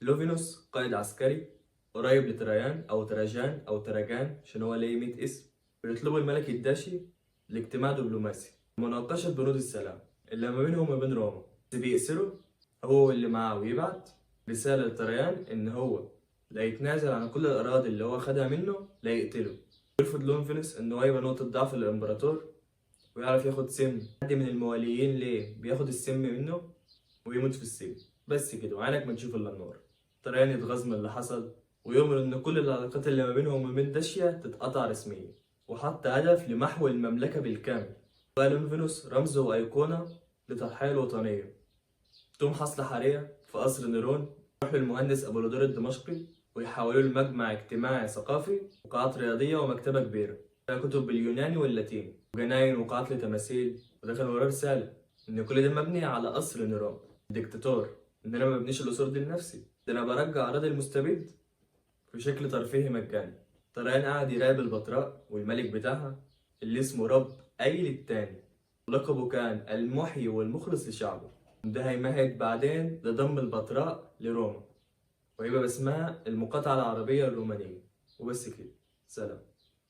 فلوفينوس قائد عسكري قريب لتريان أو تراجان أو تراجان عشان هو ليه 100 اسم، بيطلبوا الملك الداشي لاجتماع دبلوماسي مناقشة بنود السلام اللي ما بينهم وبين روما. بس بيأسروا هو واللي معاه، ويبعت رسالة لتريان إن هو لا يتنازل عن كل الأراضي اللي هو خدها منه، لا يقتله. يرفض لونفينوس إن هو يبقى نقطة ضعف للإمبراطور ويعرف ياخد سم. حد من المواليين ليه بياخد السم منه ويموت في السجن. بس كده وعينك ما تشوف الا النار. طريان يتغاظ من اللي حصل ويؤمر ان كل العلاقات اللي ما بينهم وما بين داشيا تتقطع رسميا، وحط هدف لمحو المملكة بالكامل. بقى لونفينوس رمز وأيقونة للتضحية الوطنية. تقوم حصل حرية في قصر نيرون، يروح للمهندس أبولودور الدمشقي ويحولوه لمجمع اجتماعي ثقافي وقاعات رياضية ومكتبة كبيرة فيها كتب باليوناني واللاتيني وجناين وقاعات لتماثيل. وده كان وراه رسالة إن كل ده مبني على قصر نيرون ديكتاتور، إن أنا ما ببنيش القصور دي لنفسي، ده أنا برجع أراضي المستبد في شكل ترفيهي مجاني. طريان قعد يراقب البطراء والملك بتاعها اللي اسمه رب أيل التاني، لقبه كان المحيي والمخلص لشعبه. ده هيمهد بعدين لضم البتراء لروما وهيبقى باسمها المقاطعة العربية الرومانية. وبس كده، سلام.